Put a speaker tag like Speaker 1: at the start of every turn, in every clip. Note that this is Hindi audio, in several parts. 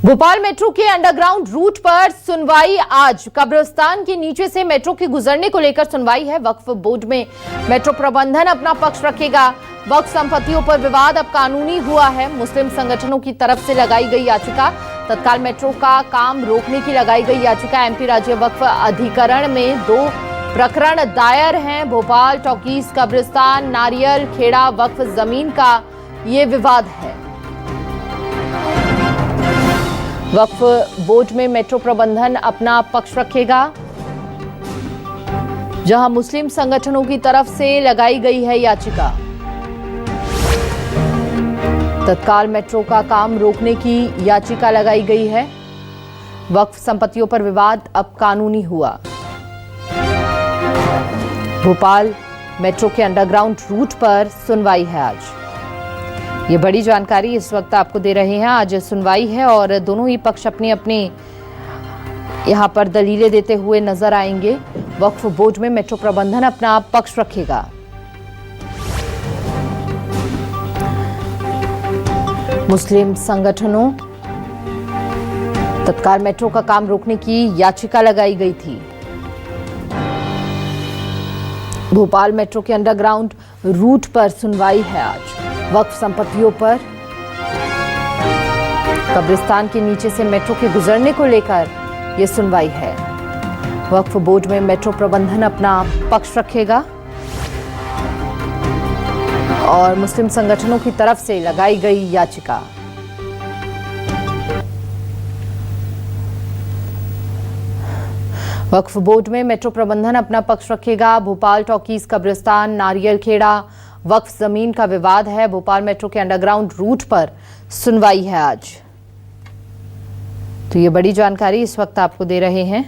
Speaker 1: भोपाल मेट्रो के अंडरग्राउंड रूट पर सुनवाई आज। कब्रिस्तान के नीचे से मेट्रो के गुजरने को लेकर सुनवाई है। वक्फ बोर्ड में मेट्रो प्रबंधन अपना पक्ष रखेगा। वक्फ संपत्तियों पर विवाद अब कानूनी हुआ है। मुस्लिम संगठनों की तरफ से लगाई गई याचिका, तत्काल मेट्रो का काम रोकने की लगाई गई याचिका। एमपी राज्य वक्फ अधिकरण में 2 प्रकरण दायर हैं। भोपाल टॉकीज कब्रिस्तान नारियल खेड़ा वक्फ जमीन का ये विवाद है। वक्फ बोर्ड में मेट्रो प्रबंधन अपना पक्ष रखेगा। जहां मुस्लिम संगठनों की तरफ से लगाई गई है याचिका, तत्काल मेट्रो का काम रोकने की याचिका लगाई गई है। वक्फ संपत्तियों पर विवाद अब कानूनी हुआ। भोपाल मेट्रो के अंडरग्राउंड रूट पर सुनवाई है आज। ये बड़ी जानकारी इस वक्त आपको दे रहे हैं। आज सुनवाई है और दोनों ही पक्ष अपने अपने यहां पर दलीलें देते हुए नजर आएंगे। वक्फ बोर्ड में मेट्रो प्रबंधन अपना पक्ष रखेगा। मुस्लिम संगठनों तत्काल मेट्रो का काम रोकने की याचिका लगाई गई थी। भोपाल मेट्रो के अंडरग्राउंड रूट पर सुनवाई है आज। वक्फ संपत्तियों पर कब्रिस्तान के नीचे से मेट्रो के गुजरने को लेकर यह सुनवाई है। वक्फ बोर्ड में मेट्रो प्रबंधन अपना पक्ष रखेगा और मुस्लिम संगठनों की तरफ से लगाई गई याचिका। वक्फ बोर्ड में मेट्रो प्रबंधन अपना पक्ष रखेगा। भोपाल टॉकीज कब्रिस्तान नारियल खेड़ा वक्फ जमीन का विवाद है। भोपाल मेट्रो के अंडरग्राउंड रूट पर सुनवाई है आज। तो ये बड़ी जानकारी इस वक्त आपको दे रहे हैं,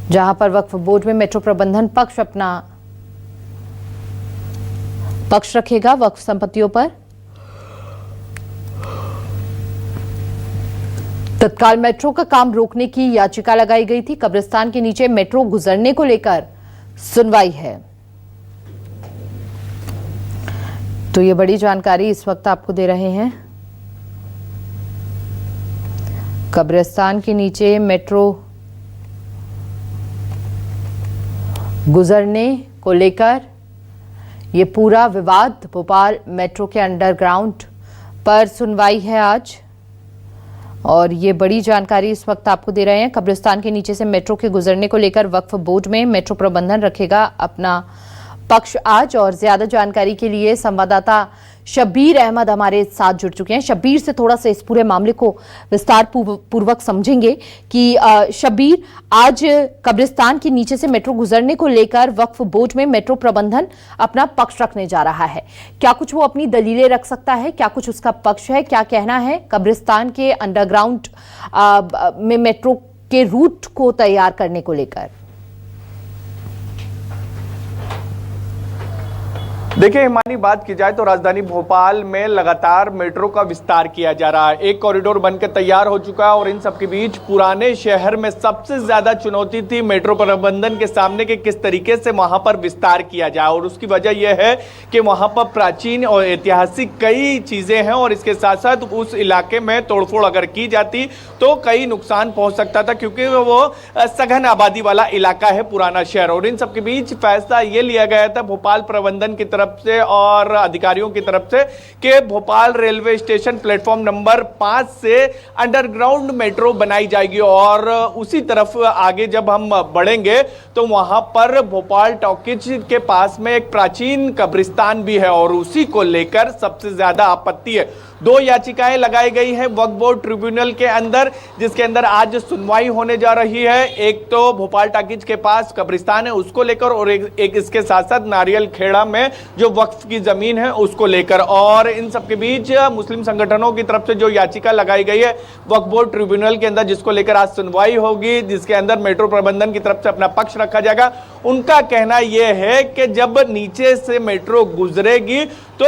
Speaker 1: जहां पर वक्फ बोर्ड में मेट्रो प्रबंधन पक्ष अपना पक्ष रखेगा। वक्फ संपत्तियों पर तत्काल मेट्रो का काम रोकने की याचिका लगाई गई थी। कब्रिस्तान के नीचे मेट्रो गुजरने को लेकर सुनवाई है। तो ये बड़ी जानकारी इस वक्त आपको दे रहे हैं। कब्रिस्तान के नीचे मेट्रो गुजरने को लेकर ये पूरा विवाद भोपाल मेट्रो के अंडरग्राउंड पर सुनवाई है आज और ये बड़ी जानकारी इस वक्त आपको दे रहे हैं। कब्रिस्तान के नीचे से मेट्रो के गुजरने को लेकर वक्फ बोर्ड में मेट्रो प्रबंधन रखेगा अपना पक्ष आज। और ज्यादा जानकारी के लिए संवाददाता शब्बीर अहमद हमारे साथ जुड़ चुके हैं। शब्बीर से थोड़ा सा इस पूरे मामले को विस्तार पूर्वक समझेंगे कि शब्बीर, आज कब्रिस्तान के नीचे से मेट्रो गुजरने को लेकर वक्फ बोर्ड में मेट्रो प्रबंधन अपना पक्ष रखने जा रहा है। क्या कुछ वो अपनी दलीलें रख सकता है? क्या कुछ उसका पक्ष है? क्या कहना है कब्रिस्तान के अंडरग्राउंड में मेट्रो के रूट को तैयार करने को लेकर?
Speaker 2: देखिए हिमानी, बात की जाए तो राजधानी भोपाल में लगातार मेट्रो का विस्तार किया जा रहा है। एक कॉरिडोर बनकर तैयार हो चुका है और इन सब के बीच पुराने शहर में सबसे ज्यादा चुनौती थी मेट्रो प्रबंधन के सामने कि किस तरीके से वहां पर विस्तार किया जाए। और उसकी वजह यह है कि वहां पर प्राचीन और ऐतिहासिक कई चीजें हैं और इसके साथ साथ उस इलाके में तोड़फोड़ अगर की जाती तो कई नुकसान पहुंच सकता था, क्योंकि वो सघन आबादी वाला इलाका है पुराना शहर। और इन सब के बीच फैसला ये लिया गया था भोपाल प्रबंधन की तरफ से और अधिकारियों की तरफ से कि Bhopal railway station platform number 5 से अंडरग्राउंड मेट्रो बनाई जाएगी। और उसी तरफ आगे जब हम बढ़ेंगे तो वहां पर भोपाल टॉकीज के पास में एक प्राचीन कब्रिस्तान भी है और उसी को लेकर सबसे ज्यादा आपत्ति है। 2 याचिकाएं लगाई गई हैं वक्फ बोर्ड ट्रिब्यूनल के अंदर, जिसके अंदर आज सुनवाई होने जा रही है। एक तो भोपाल टॉकीज के पास कब्रिस्तान है उसको लेकर और एक इसके साथ साथ नारियल खेड़ा में जो वक्फ की जमीन है उसको लेकर। और इन सबके बीच मुस्लिम संगठनों की तरफ से जो याचिका लगाई गई है वक्फ बोर्ड ट्रिब्यूनल के अंदर, जिसको लेकर आज सुनवाई होगी, जिसके अंदर मेट्रो प्रबंधन की तरफ से अपना पक्ष रखा जाएगा। उनका कहना यह है कि जब नीचे से मेट्रो गुजरेगी तो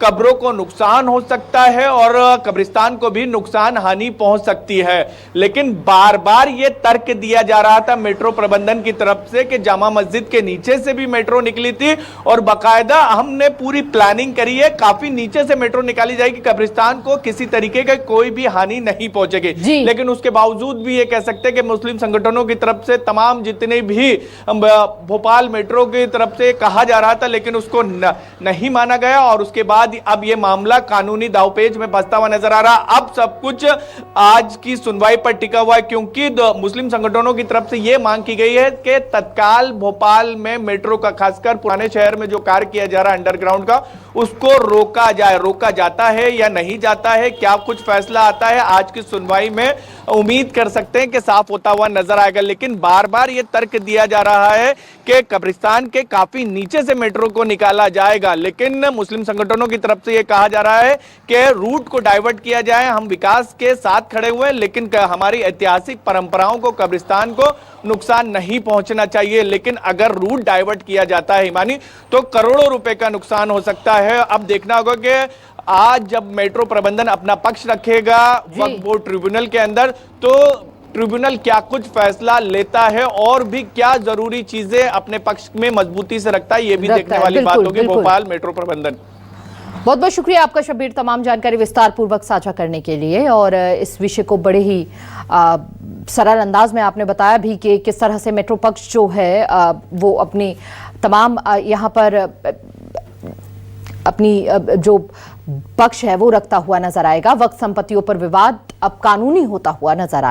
Speaker 2: कब्रों को नुकसान हो सकता है और कब्रिस्तान को भी नुकसान हानि पहुंच सकती है। लेकिन बार बार ये तर्क दिया जा रहा था मेट्रो प्रबंधन की तरफ से कि जामा मस्जिद के नीचे से भी मेट्रो निकली थी और बाकायदा हमने पूरी प्लानिंग करी है, काफी नीचे से मेट्रो निकाली जाएगी, कब्रिस्तान को किसी तरीके का कोई भी हानि नहीं पहुंचेगी। लेकिन उसके बावजूद भी ये कह सकते हैं कि मुस्लिम संगठनों की तरफ से तमाम जितने भी भोपाल मेट्रो की तरफ से कहा जा रहा था, लेकिन उसको नहीं माना गया और उसके बाद अब ये मामला कानूनी दावपेच में फंसता हुआ नजर आ रहा। अब सब कुछ आज की सुनवाई पर टिका हुआ है, क्योंकि मुस्लिम संगठनों की तरफ से यह मांग की गई है कि तत्काल भोपाल में मेट्रो का, खासकर पुराने शहर में जो कार्य किया जा रहा है अंडरग्राउंड का, उसको रोका जाए। रोका जाता है या नहीं जाता है, क्या कुछ फैसला आता है, आज की सुनवाई में उम्मीद कर सकते हैं कि साफ होता हुआ नजर आएगा। लेकिन बार बार यह तर्क दिया जा रहा है कि कब्रिस्तान के काफी नीचे से मेट्रो को निकाला जाएगा, लेकिन मुस्लिम संगठनों की तरफ से यह कहा जा रहा है कि रूट को डाइवर्ट किया जाए। हम विकास के साथ खड़े हुए हैं, लेकिन हमारी ऐतिहासिक परंपराओं को, कब्रिस्तान को नुकसान नहीं पहुंचना चाहिए। लेकिन अगर रूट डाइवर्ट किया जाता है हिमानी, तो करोड़ों रुपए का नुकसान हो सकता है। अब देखना होगा कि आज जब मेट्रो प्रबंधन अपना पक्ष रखेगा वक्फ बोर्ड ट्रिब्यूनल के अंदर, तो ट्रिब्यूनल क्या कुछ फैसला लेता है और भी क्या जरूरी चीजें अपने पक्ष में मजबूती से रखता है, ये भी देखने वाली बात होगी। भोपाल मेट्रो प्रबंधन,
Speaker 1: बहुत बहुत शुक्रिया आपका शब्बीर, तमाम जानकारी विस्तार पूर्वक साझा करने के लिए। और इस विषय को बड़े ही सरल अंदाज में आपने बताया भी कि किस तरह से मेट्रो पक्ष जो है वो अपनी तमाम यहाँ पर अपनी जो पक्ष है वो रखता हुआ नजर आएगा। वक्त संपत्तियों पर विवाद अब कानूनी होता हुआ नजर